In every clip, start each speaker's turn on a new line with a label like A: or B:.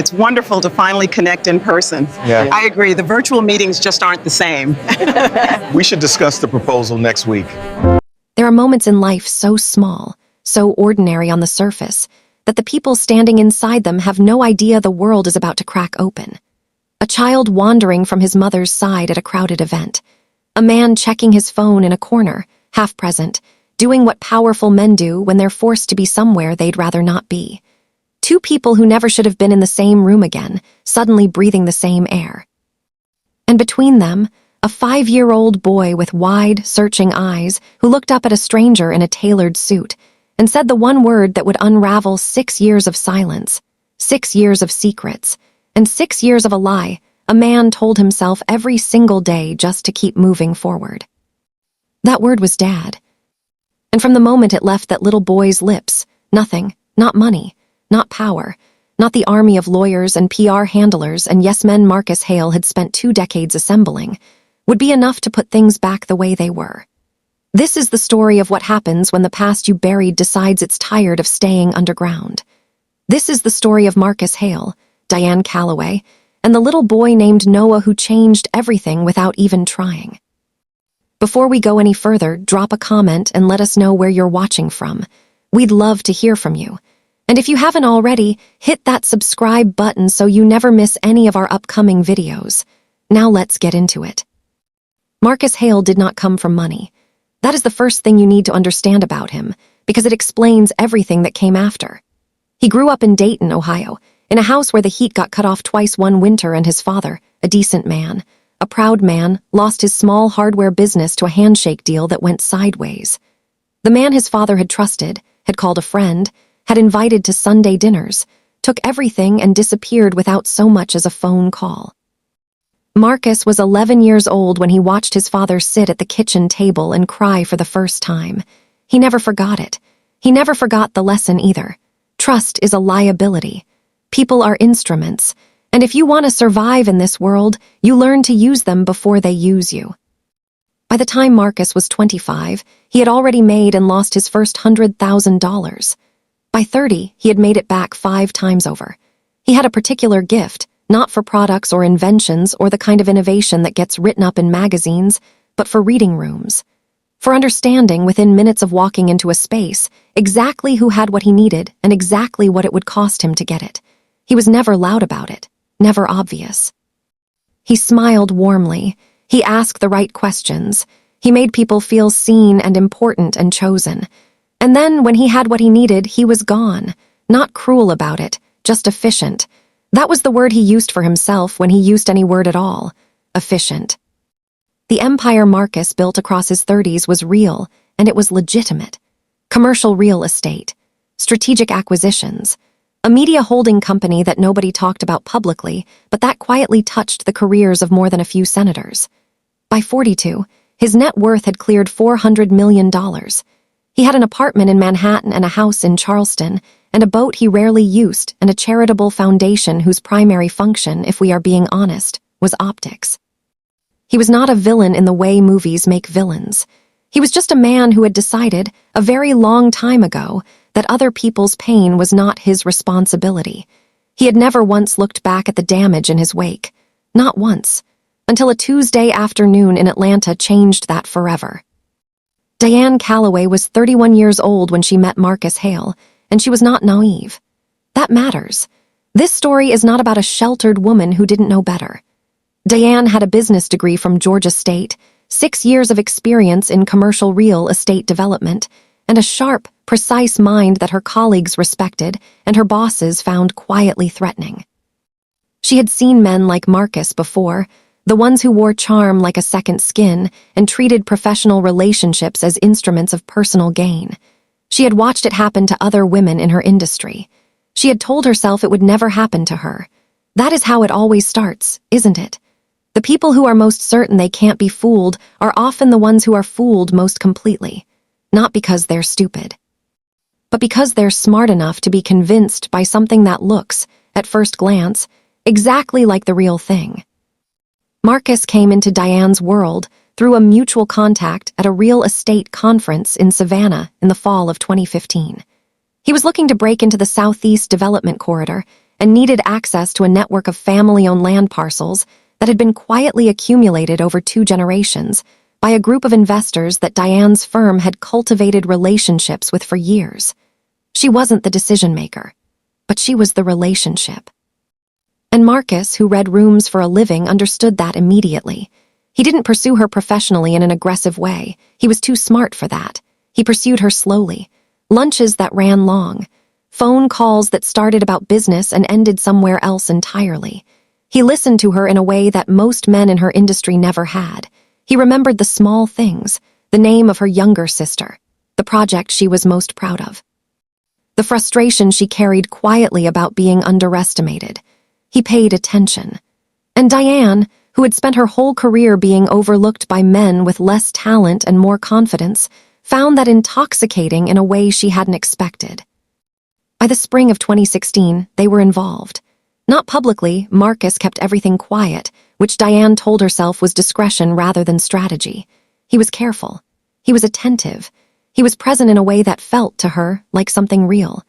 A: It's wonderful to finally connect in person.
B: Yeah.
A: I agree. The virtual meetings just aren't the same.
B: We should discuss the proposal next week.
C: There are moments in life so small, so ordinary on the surface, that the people standing inside them have no idea the world is about to crack open. A child wandering from his mother's side at a crowded event. A man checking his phone in a corner, half present, doing what powerful men do when they're forced to be somewhere they'd rather not be. Two people who never should have been in the same room again, suddenly breathing the same air. And between them, a 5-year-old boy with wide, searching eyes who looked up at a stranger in a tailored suit and said the one word that would unravel 6 years of silence, 6 years of secrets, and 6 years of a lie a man told himself every single day just to keep moving forward. That word was Dad. And from the moment it left that little boy's lips, nothing, not money, not power, not the army of lawyers and PR handlers and yes-men Marcus Hale had spent 2 decades assembling, would be enough to put things back the way they were. This is the story of what happens when the past you buried decides it's tired of staying underground. This is the story of Marcus Hale, Diane Calloway, and the little boy named Noah who changed everything without even trying. Before we go any further, drop a comment and let us know where you're watching from. We'd love to hear from you. And if you haven't already, hit that subscribe button so you never miss any of our upcoming videos. Now let's get into it. Marcus Hale did not come from money. That is the first thing you need to understand about him, because it explains everything that came after. He grew up in Dayton, Ohio, in a house where the heat got cut off twice one winter, and his father, a decent man, a proud man, lost his small hardware business to a handshake deal that went sideways. The man his father had trusted, had called a friend, had invited to Sunday dinners, took everything and disappeared without so much as a phone call. Marcus was 11 years old when he watched his father sit at the kitchen table and cry for the first time. He never forgot it. He never forgot the lesson either. Trust is a liability. People are instruments, and if you want to survive in this world, you learn to use them before they use you. By the time Marcus was 25, he had already made and lost his first $100,000. By 30, he had made it back 5 times over. He had a particular gift, not for products or inventions or the kind of innovation that gets written up in magazines, but for reading rooms. For understanding, within minutes of walking into a space, exactly who had what he needed and exactly what it would cost him to get it. He was never loud about it, never obvious. He smiled warmly. He asked the right questions. He made people feel seen and important and chosen. And then, when he had what he needed, he was gone. Not cruel about it, just efficient. That was the word he used for himself when he used any word at all. Efficient. The empire Marcus built across his 30s was real, and it was legitimate. Commercial real estate. Strategic acquisitions. A media holding company that nobody talked about publicly, but that quietly touched the careers of more than a few senators. By 42, his net worth had cleared $400 million. He had an apartment in Manhattan and a house in Charleston, and a boat he rarely used, and a charitable foundation whose primary function, if we are being honest, was optics. He was not a villain in the way movies make villains. He was just a man who had decided, a very long time ago, that other people's pain was not his responsibility. He had never once looked back at the damage in his wake. Not once. Until a Tuesday afternoon in Atlanta changed that forever. Diane Calloway was 31 years old when she met Marcus Hale, and she was not naive. That matters. This story is not about a sheltered woman who didn't know better. Diane had a business degree from Georgia State, 6 years of experience in commercial real estate development, and a sharp, precise mind that her colleagues respected and her bosses found quietly threatening. She had seen men like Marcus before, the ones who wore charm like a second skin and treated professional relationships as instruments of personal gain. She had watched it happen to other women in her industry. She had told herself it would never happen to her. That is how it always starts, isn't it? The people who are most certain they can't be fooled are often the ones who are fooled most completely, not because they're stupid, but because they're smart enough to be convinced by something that looks, at first glance, exactly like the real thing. Marcus came into Diane's world through a mutual contact at a real estate conference in Savannah in the fall of 2015. He was looking to break into the Southeast Development Corridor and needed access to a network of family-owned land parcels that had been quietly accumulated over 2 generations by a group of investors that Diane's firm had cultivated relationships with for years. She wasn't the decision-maker, but she was the relationship. And Marcus, who read rooms for a living, understood that immediately. He didn't pursue her professionally in an aggressive way. He was too smart for that. He pursued her slowly. Lunches that ran long. Phone calls that started about business and ended somewhere else entirely. He listened to her in a way that most men in her industry never had. He remembered the small things, the name of her younger sister, the project she was most proud of, the frustration she carried quietly about being underestimated. He paid attention. And Diane, who had spent her whole career being overlooked by men with less talent and more confidence, found that intoxicating in a way she hadn't expected. By the spring of 2016, they were involved. Not publicly, Marcus kept everything quiet, which Diane told herself was discretion rather than strategy. He was careful. He was attentive. He was present in a way that felt, to her, like something real.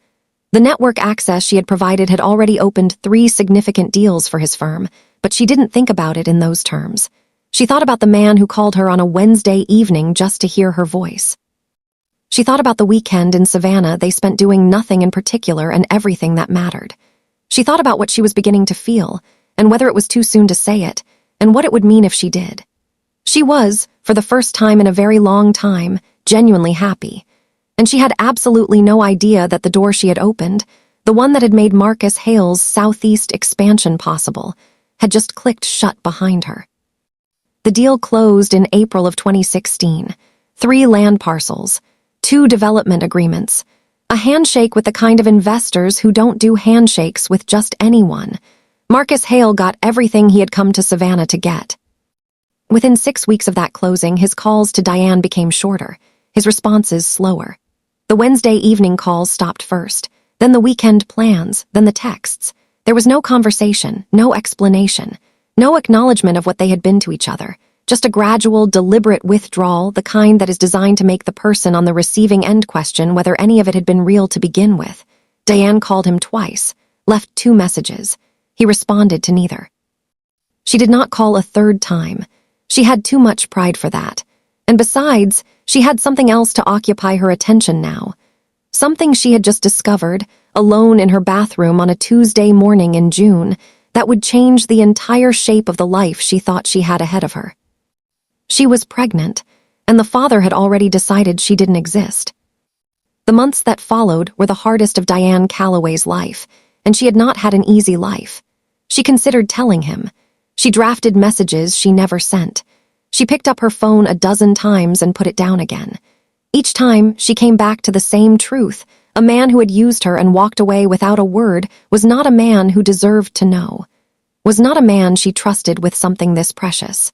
C: The network access she had provided had already opened 3 significant deals for his firm, but she didn't think about it in those terms. She thought about the man who called her on a Wednesday evening just to hear her voice. She thought about the weekend in Savannah they spent doing nothing in particular and everything that mattered. She thought about what she was beginning to feel, and whether it was too soon to say it, and what it would mean if she did. She was, for the first time in a very long time, genuinely happy. And she had absolutely no idea that the door she had opened, the one that had made Marcus Hale's southeast expansion possible, had just clicked shut behind her. The deal closed in April of 2016. 3 land parcels, 2 development agreements, a handshake with the kind of investors who don't do handshakes with just anyone. Marcus Hale got everything he had come to Savannah to get. Within 6 weeks of that closing, his calls to Diane became shorter, his responses slower. The Wednesday evening calls stopped first, then the weekend plans, then the texts. There was no conversation, no explanation, no acknowledgement of what they had been to each other, just a gradual, deliberate withdrawal, the kind that is designed to make the person on the receiving end question whether any of it had been real to begin with. Diane called him twice, left 2 messages. He responded to neither. She did not call a 3rd time. She had too much pride for that. And besides, she had something else to occupy her attention now. Something she had just discovered, alone in her bathroom on a Tuesday morning in June, that would change the entire shape of the life she thought she had ahead of her. She was pregnant, and the father had already decided she didn't exist. The months that followed were the hardest of Diane Calloway's life, and she had not had an easy life. She considered telling him. She drafted messages she never sent. She picked up her phone a dozen times and put it down again. Each time, she came back to the same truth. A man who had used her and walked away without a word was not a man who deserved to know. Was not a man she trusted with something this precious.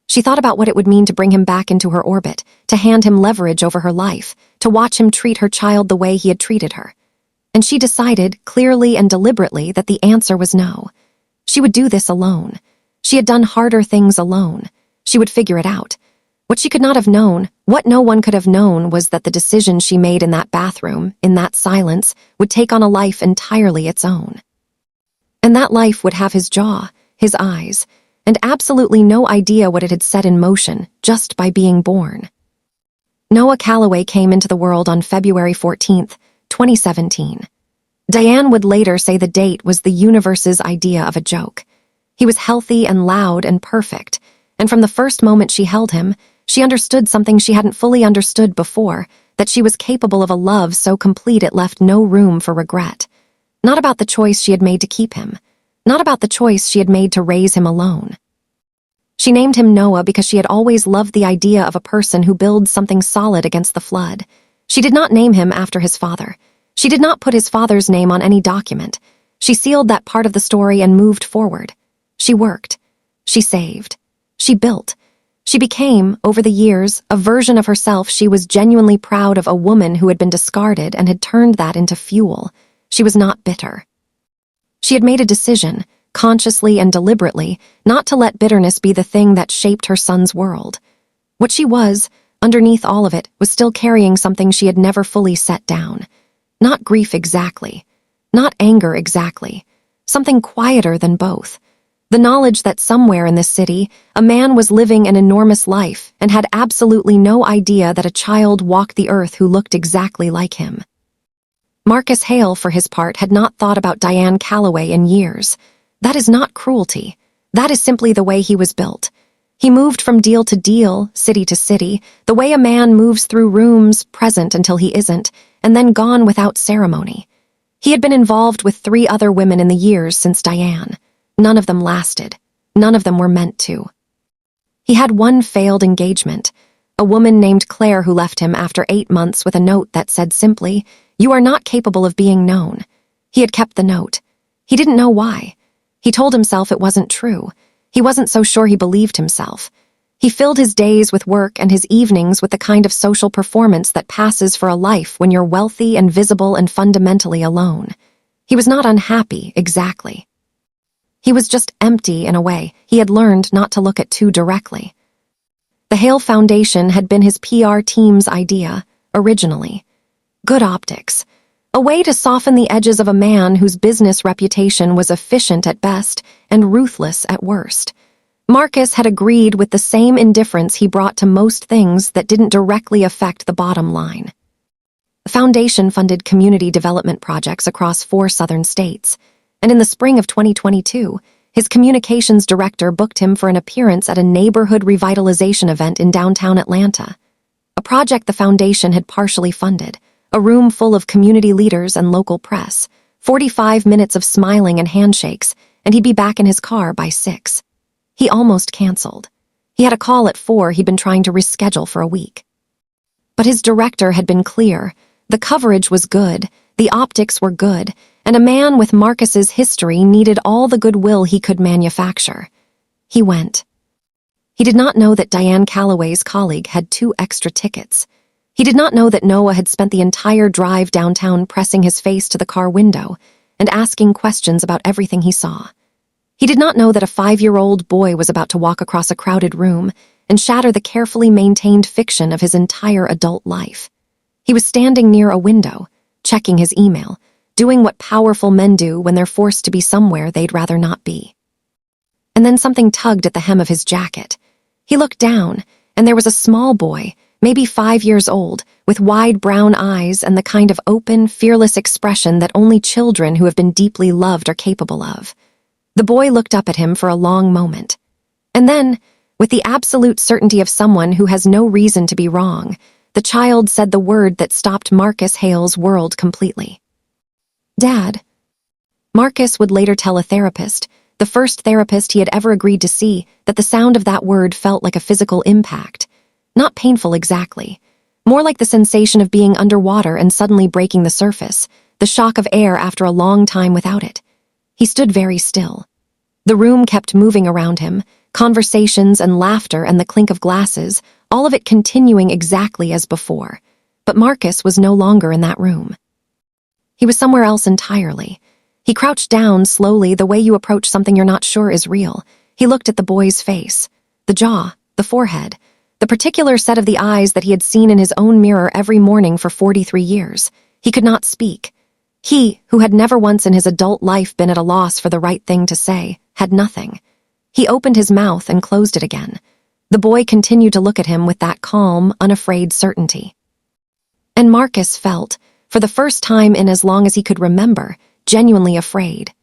C: She thought about what it would mean to bring him back into her orbit, to hand him leverage over her life, to watch him treat her child the way he had treated her. And she decided, clearly and deliberately, that the answer was no. She would do this alone. She had done harder things alone. She would figure it out. What she could not have known, what no one could have known, was that the decision she made in that bathroom, in that silence, would take on a life entirely its own. And that life would have his jaw, his eyes, and absolutely no idea what it had set in motion just by being born. Noah Calloway came into the world on February 14th, 2017. Diane would later say the date was the universe's idea of a joke. He was healthy and loud and perfect, and from the first moment she held him, she understood something she hadn't fully understood before, that she was capable of a love so complete it left no room for regret. Not about the choice she had made to keep him, not about the choice she had made to raise him alone. She named him Noah because she had always loved the idea of a person who builds something solid against the flood. She did not name him after his father. She did not put his father's name on any document. She sealed that part of the story and moved forward. She worked. She saved. She built. She became, over the years, a version of herself she was genuinely proud of, a woman who had been discarded and had turned that into fuel. She was not bitter. She had made a decision, consciously and deliberately, not to let bitterness be the thing that shaped her son's world. What she was, underneath all of it, was still carrying something she had never fully set down. Not grief exactly. Not anger exactly. Something quieter than both. The knowledge that somewhere in this city, a man was living an enormous life and had absolutely no idea that a child walked the earth who looked exactly like him. Marcus Hale, for his part, had not thought about Diane Calloway in years. That is not cruelty. That is simply the way he was built. He moved from deal to deal, city to city, the way a man moves through rooms, present until he isn't, and then gone without ceremony. He had been involved with 3 other women in the years since Diane. None of them lasted. None of them were meant to. He had one failed engagement, a woman named Claire who left him after 8 months with a note that said simply, "You are not capable of being known." He had kept the note. He didn't know why. He told himself it wasn't true. He wasn't so sure he believed himself. He filled his days with work and his evenings with the kind of social performance that passes for a life when you're wealthy and visible and fundamentally alone. He was not unhappy, exactly. He was just empty in a way he had learned not to look at too directly. The Hale Foundation had been his PR team's idea, originally. Good optics. A way to soften the edges of a man whose business reputation was efficient at best and ruthless at worst. Marcus had agreed with the same indifference he brought to most things that didn't directly affect the bottom line. The foundation funded community development projects across 4 southern states, and in the spring of 2022, his communications director booked him for an appearance at a neighborhood revitalization event in downtown Atlanta, a project the foundation had partially funded, a room full of community leaders and local press, 45 minutes of smiling and handshakes, and he'd be back in his car by 6. He almost canceled. He had a call at 4 he'd been trying to reschedule for a week. But his director had been clear. The coverage was good, the optics were good, and a man with Marcus's history needed all the goodwill he could manufacture. He went. He did not know that Diane Calloway's colleague had 2 extra tickets. He did not know that Noah had spent the entire drive downtown pressing his face to the car window and asking questions about everything he saw. He did not know that a 5-year-old boy was about to walk across a crowded room and shatter the carefully maintained fiction of his entire adult life. He was standing near a window, checking his email, doing what powerful men do when they're forced to be somewhere they'd rather not be. And then something tugged at the hem of his jacket. He looked down, and there was a small boy, maybe 5 years old, with wide brown eyes and the kind of open, fearless expression that only children who have been deeply loved are capable of. The boy looked up at him for a long moment. And then, with the absolute certainty of someone who has no reason to be wrong, the child said the word that stopped Marcus Hale's world completely. "Dad." Marcus would later tell a therapist, the first therapist he had ever agreed to see, that the sound of that word felt like a physical impact. Not painful exactly. More like the sensation of being underwater and suddenly breaking the surface, the shock of air after a long time without it. He stood very still. The room kept moving around him, conversations and laughter and the clink of glasses, all of it continuing exactly as before. But Marcus was no longer in that room. He was somewhere else entirely. He crouched down slowly the way you approach something you're not sure is real. He looked at the boy's face, the jaw, the forehead, the particular set of the eyes that he had seen in his own mirror every morning for 43 years. He could not speak. He, who had never once in his adult life been at a loss for the right thing to say, had nothing. He opened his mouth and closed it again. The boy continued to look at him with that calm, unafraid certainty. And Marcus felt, for the first time in as long as he could remember, genuinely afraid.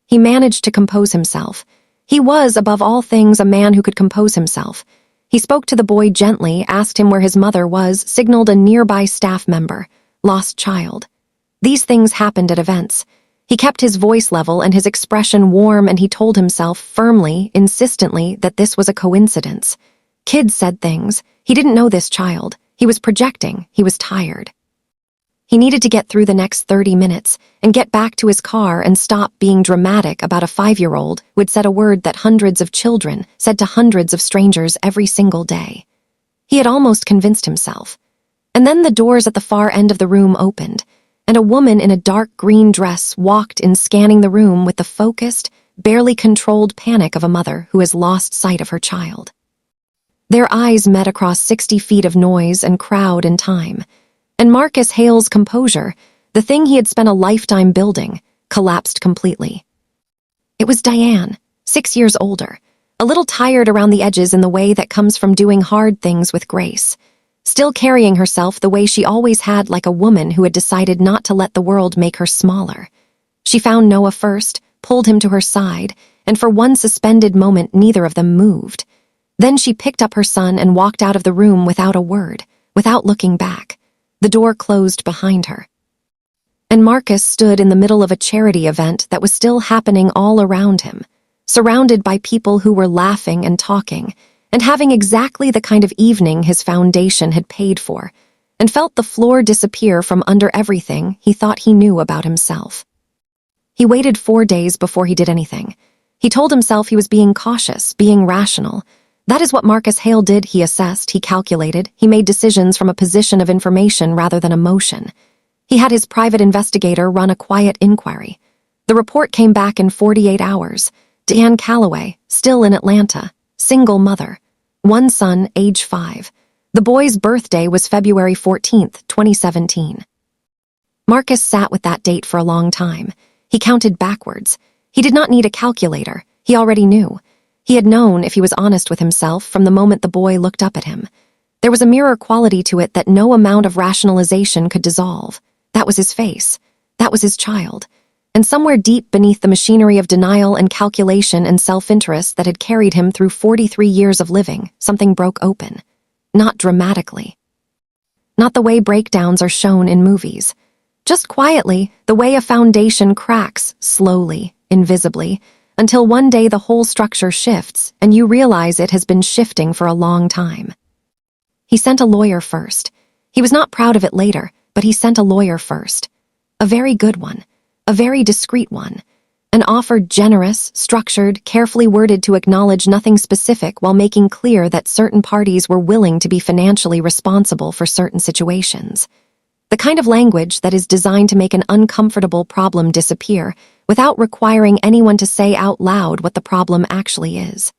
C: He managed to compose himself. He was, above all things, a man who could compose himself. He spoke to the boy gently, asked him where his mother was, signaled a nearby staff member, lost child. These things happened at events. He kept his voice level and his expression warm, and he told himself firmly, insistently, that this was a coincidence. Kids said things. He didn't know this child. He was projecting. He was tired. He needed to get through the next 30 minutes and get back to his car and stop being dramatic about a 5-year-old who had said a word that hundreds of children said to hundreds of strangers every single day. He had almost convinced himself. And then the doors at the far end of the room opened, and a woman in a dark green dress walked in, scanning the room with the focused, barely controlled panic of a mother who has lost sight of her child. Their eyes met across 60 feet of noise and crowd and time, and Marcus Hale's composure, The thing he had spent a lifetime building collapsed completely. It was Diane, 6 years older, a little tired around the edges in the way that comes from doing hard things with grace, still carrying herself the way she always had, like a woman who had decided not to let the world make her smaller. She found Noah first, pulled him to her side, and for one suspended moment neither of them moved. Then she picked up her son and walked out of the room without a word, without looking back. The door closed behind her. And Marcus stood in the middle of a charity event that was still happening all around him, surrounded by people who were laughing and talking, and having exactly the kind of evening his foundation had paid for, and felt the floor disappear from under everything he thought he knew about himself. He waited 4 days before he did anything. He told himself he was being cautious, being rational. That is what Marcus Hale did, he assessed, he calculated, he made decisions from a position of information rather than emotion. He had his private investigator run a quiet inquiry. The report came back in 48 hours. Diane Calloway, still in Atlanta, single mother. One son, age 5. The boy's birthday was February 14th, 2017. Marcus sat with that date for a long time. He counted backwards. He did not need a calculator. He already knew. He had known, if he was honest with himself, from the moment the boy looked up at him. There was a mirror quality to it that no amount of rationalization could dissolve. That was his face. That was his child. And somewhere deep beneath the machinery of denial and calculation and self-interest that had carried him through 43 years of living, something broke open. Not dramatically. Not the way breakdowns are shown in movies. Just quietly, the way a foundation cracks, slowly, invisibly, until one day the whole structure shifts and you realize it has been shifting for a long time. He sent a lawyer first. He was not proud of it later, but he sent a lawyer first. A very good one. A very discreet one. An offer generous, structured, carefully worded to acknowledge nothing specific while making clear that certain parties were willing to be financially responsible for certain situations. The kind of language that is designed to make an uncomfortable problem disappear without requiring anyone to say out loud what the problem actually is.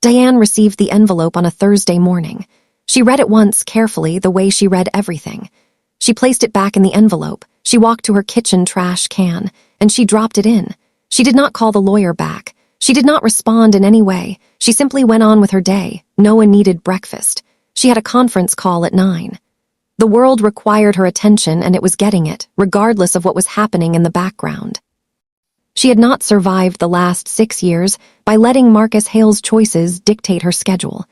C: Diane received the envelope on a Thursday morning. She read it once carefully, the way she read everything. She placed it back in the envelope. She walked to her kitchen trash can, and she dropped it in. She did not call the lawyer back. She did not respond in any way. She simply went on with her day. Noah needed breakfast. She had a conference call at 9. The world required her attention, and it was getting it, regardless of what was happening in the background. She had not survived the last 6 years by letting Marcus Hale's choices dictate her schedule.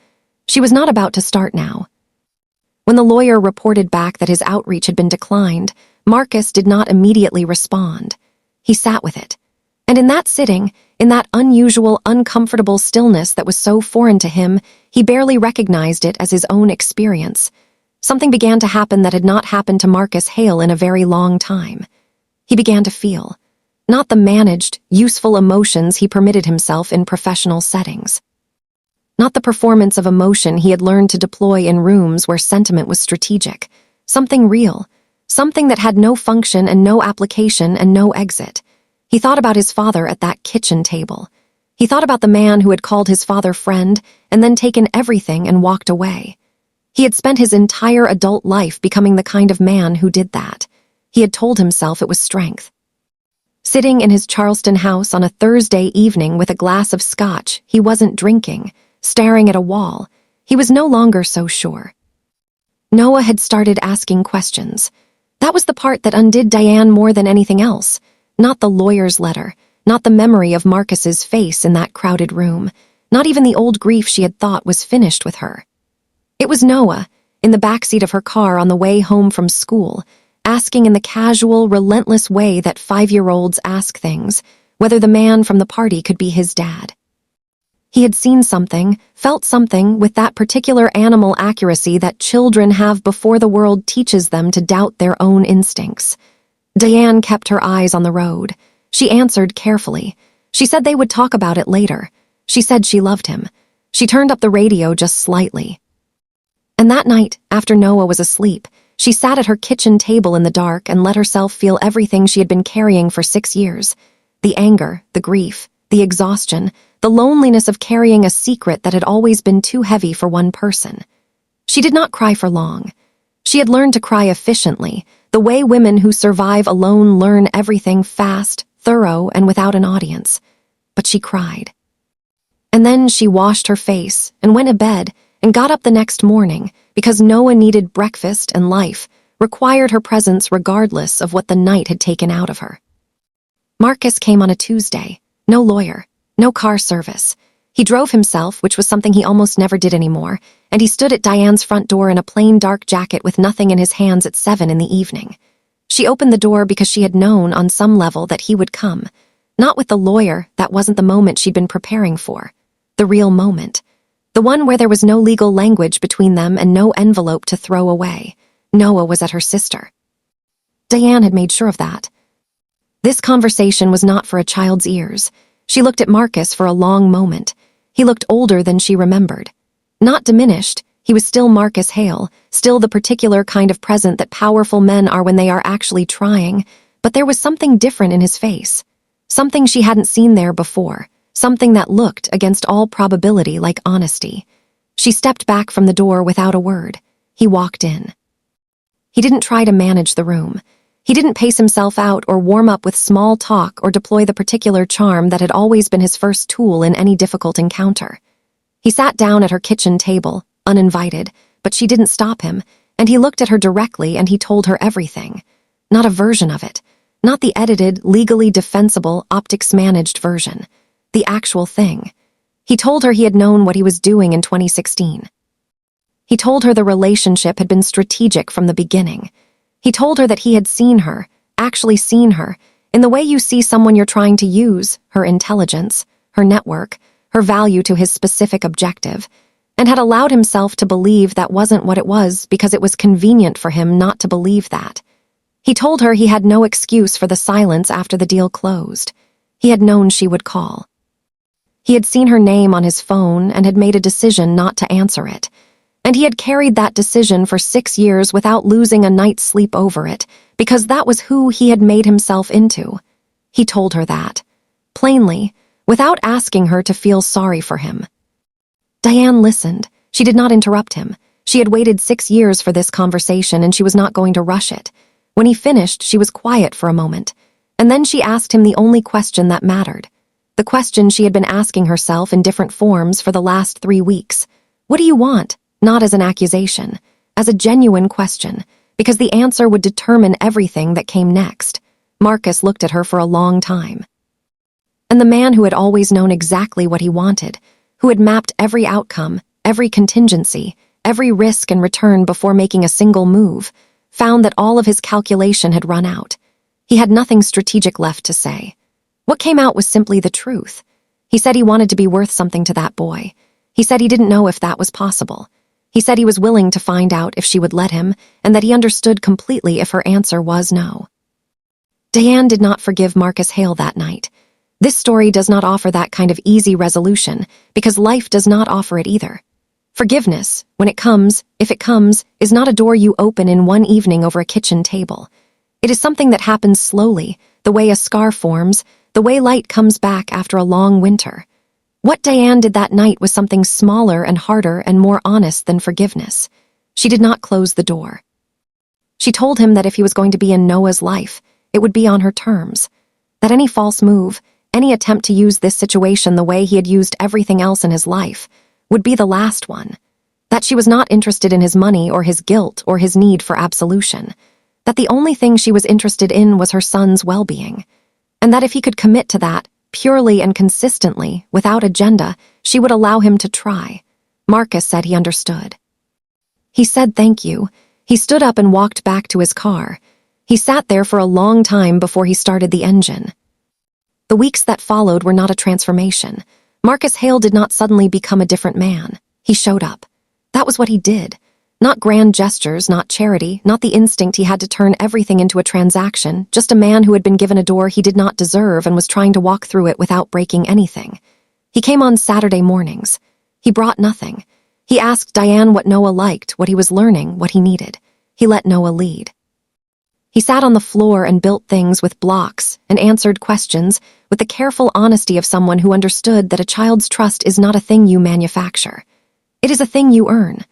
C: She was not about to start now. When the lawyer reported back that his outreach had been declined, Marcus did not immediately respond. He sat with it. And in that sitting, in that unusual, uncomfortable stillness that was so foreign to him, he barely recognized it as his own experience. Something began to happen that had not happened to Marcus Hale in a very long time. He began to feel. Not the managed, useful emotions he permitted himself in professional settings. Not the performance of emotion he had learned to deploy in rooms where sentiment was strategic. Something real. Something that had no function and no application and no exit. He thought about his father at that kitchen table. He thought about the man who had called his father friend and then taken everything and walked away. He had spent his entire adult life becoming the kind of man who did that. He had told himself it was strength. Sitting in his Charleston house on a Thursday evening with a glass of scotch, he wasn't drinking, staring at a wall. He was no longer so sure. Noah had started asking questions. That was the part that undid Diane more than anything else. Not the lawyer's letter, not the memory of Marcus's face in that crowded room, not even the old grief she had thought was finished with her. It was Noah, in the backseat of her car on the way home from school, asking in the casual, relentless way that 5-year-olds ask things, whether the man from the party could be his dad. He had seen something, felt something with that particular animal accuracy that children have before the world teaches them to doubt their own instincts. Diane kept her eyes on the road. She answered carefully. She said they would talk about it later. She said she loved him. She turned up the radio just slightly. And that night, after Noah was asleep, she sat at her kitchen table in the dark and let herself feel everything she had been carrying for 6 years. The anger, the grief, the exhaustion, the loneliness of carrying a secret that had always been too heavy for one person. She did not cry for long. She had learned to cry efficiently, the way women who survive alone learn everything fast, thorough, and without an audience. But she cried. And then she washed her face and went to bed and got up the next morning because Noah needed breakfast, and life required her presence regardless of what the night had taken out of her. Marcus came on a Tuesday. No lawyer, no car service. He drove himself, which was something he almost never did anymore, and he stood at Diane's front door in a plain dark jacket with nothing in his hands at 7 in the evening. She opened the door because she had known on some level that he would come. Not with the lawyer, that wasn't the moment she'd been preparing for. The real moment. The one where there was no legal language between them and no envelope to throw away. Noah was at her sister. Diane had made sure of that. This conversation was not for a child's ears. She looked at Marcus for a long moment. He looked older than she remembered. Not diminished, he was still Marcus Hale, still the particular kind of present that powerful men are when they are actually trying, but there was something different in his face. Something she hadn't seen there before, something that looked, against all probability, like honesty. She stepped back from the door without a word. He walked in. He didn't try to manage the room. He didn't pace himself out or warm up with small talk or deploy the particular charm that had always been his first tool in any difficult encounter. He sat down at her kitchen table, uninvited, but she didn't stop him, and he looked at her directly and he told her everything. Not a version of it. Not the edited, legally defensible, optics-managed version. The actual thing. He told her he had known what he was doing in 2016. He told her the relationship had been strategic from the beginning. He told her that he had seen her, actually seen her, in the way you see someone you're trying to use, her intelligence, her network, her value to his specific objective, and had allowed himself to believe that wasn't what it was because it was convenient for him not to believe that. He told her he had no excuse for the silence after the deal closed. He had known she would call. He had seen her name on his phone and had made a decision not to answer it. And he had carried that decision for 6 years without losing a night's sleep over it, because that was who he had made himself into. He told her that, plainly, without asking her to feel sorry for him. Diane listened. She did not interrupt him. She had waited 6 years for this conversation, and she was not going to rush it. When he finished, she was quiet for a moment, and then she asked him the only question that mattered. The question she had been asking herself in different forms for the last 3 weeks. What do you want? Not as an accusation, as a genuine question, because the answer would determine everything that came next. Marcus looked at her for a long time. And the man who had always known exactly what he wanted, who had mapped every outcome, every contingency, every risk and return before making a single move, found that all of his calculation had run out. He had nothing strategic left to say. What came out was simply the truth. He said he wanted to be worth something to that boy. He said he didn't know if that was possible. He said he was willing to find out if she would let him, and that he understood completely if her answer was no. Diane did not forgive Marcus Hale that night. This story does not offer that kind of easy resolution, because life does not offer it either. Forgiveness, when it comes, if it comes, is not a door you open in one evening over a kitchen table. It is something that happens slowly, the way a scar forms, the way light comes back after a long winter. What Diane did that night was something smaller and harder and more honest than forgiveness. She did not close the door. She told him that if he was going to be in Noah's life, it would be on her terms. That any false move, any attempt to use this situation the way he had used everything else in his life, would be the last one. That she was not interested in his money or his guilt or his need for absolution. That the only thing she was interested in was her son's well-being. And that if he could commit to that, purely and consistently, without agenda, she would allow him to try. Marcus said he understood. He said thank you. He stood up and walked back to his car. He sat there for a long time before he started the engine. The weeks that followed were not a transformation. Marcus Hale did not suddenly become a different man. He showed up. That was what he did. Not grand gestures, not charity, not the instinct he had to turn everything into a transaction, just a man who had been given a door he did not deserve and was trying to walk through it without breaking anything. He came on Saturday mornings. He brought nothing. He asked Diane what Noah liked, what he was learning, what he needed. He let Noah lead. He sat on the floor and built things with blocks and answered questions with the careful honesty of someone who understood that a child's trust is not a thing you manufacture. It is a thing you earn.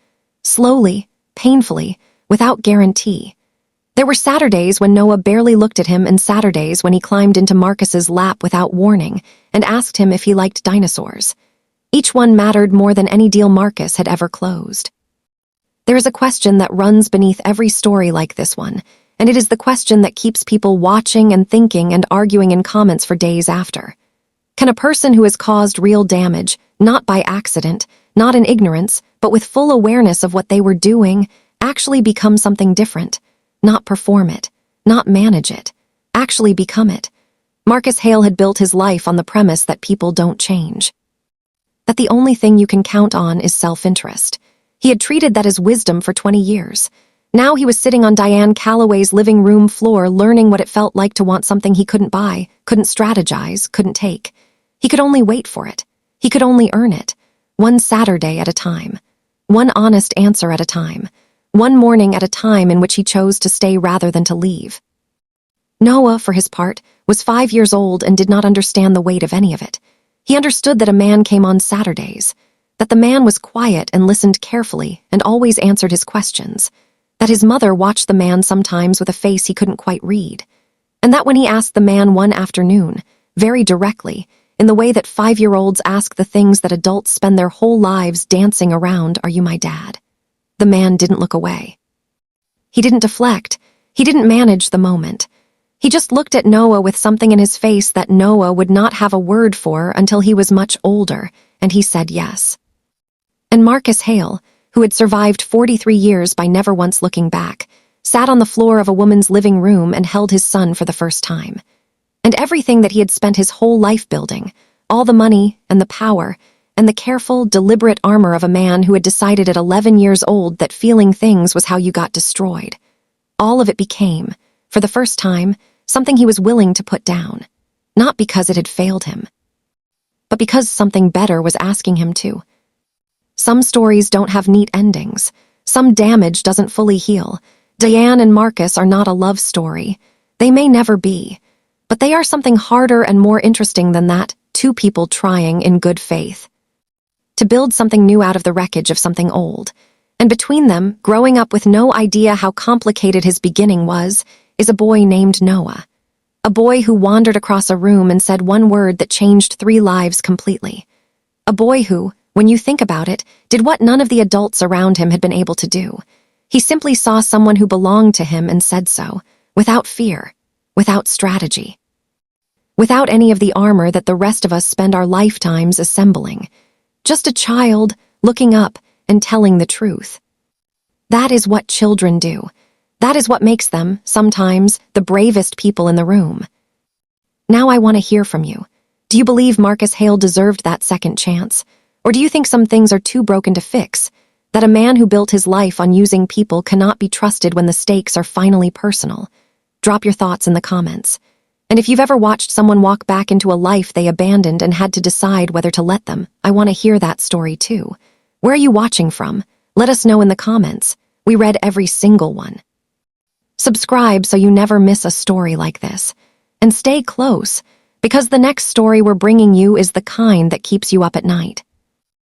C: Slowly, painfully, without guarantee. There were Saturdays when Noah barely looked at him and Saturdays when he climbed into Marcus's lap without warning and asked him if he liked dinosaurs. Each one mattered more than any deal Marcus had ever closed. There is a question that runs beneath every story like this one, and it is the question that keeps people watching and thinking and arguing in comments for days after. Can a person who has caused real damage, not by accident, not in ignorance, but with full awareness of what they were doing, actually become something different? Not perform it, not manage it, actually become it. Marcus Hale had built his life on the premise that people don't change. That the only thing you can count on is self-interest. He had treated that as wisdom for 20 years. Now he was sitting on Diane Calloway's living room floor learning what it felt like to want something he couldn't buy, couldn't strategize, couldn't take. He could only wait for it. He could only earn it. One Saturday at a time. One honest answer at a time. One morning at a time in which he chose to stay rather than to leave. Noah, for his part, was 5 years old and did not understand the weight of any of it. He understood that a man came on Saturdays, that the man was quiet and listened carefully and always answered his questions, that his mother watched the man sometimes with a face he couldn't quite read, and that when he asked the man one afternoon, very directly, in the way that 5-year-olds ask the things that adults spend their whole lives dancing around, "Are you my dad?" The man didn't look away. He didn't deflect. He didn't manage the moment. He just looked at Noah with something in his face that Noah would not have a word for until he was much older, and he said yes. And Marcus Hale, who had survived 43 years by never once looking back, sat on the floor of a woman's living room and held his son for the first time. And everything that he had spent his whole life building, all the money and the power, and the careful, deliberate armor of a man who had decided at 11 years old that feeling things was how you got destroyed. All of it became, for the first time, something he was willing to put down, not because it had failed him, but because something better was asking him to. Some stories don't have neat endings. Some damage doesn't fully heal. Diane and Marcus are not a love story. They may never be, but they are something harder and more interesting than that, two people trying in good faith to build something new out of the wreckage of something old. And between them, growing up with no idea how complicated his beginning was, is a boy named Noah. A boy who wandered across a room and said one word that changed 3 lives completely. A boy who, when you think about it, did what none of the adults around him had been able to do. He simply saw someone who belonged to him and said so, without fear, without strategy, without any of the armor that the rest of us spend our lifetimes assembling. Just a child looking up and telling the truth. That is what children do. That is what makes them, sometimes, the bravest people in the room. Now I want to hear from you. Do you believe Marcus Hale deserved that second chance? Or do you think some things are too broken to fix? That a man who built his life on using people cannot be trusted when the stakes are finally personal? Drop your thoughts in the comments. And if you've ever watched someone walk back into a life they abandoned and had to decide whether to let them, I want to hear that story too. Where are you watching from? Let us know in the comments. We read every single one. Subscribe so you never miss a story like this. And stay close, because the next story we're bringing you is the kind that keeps you up at night.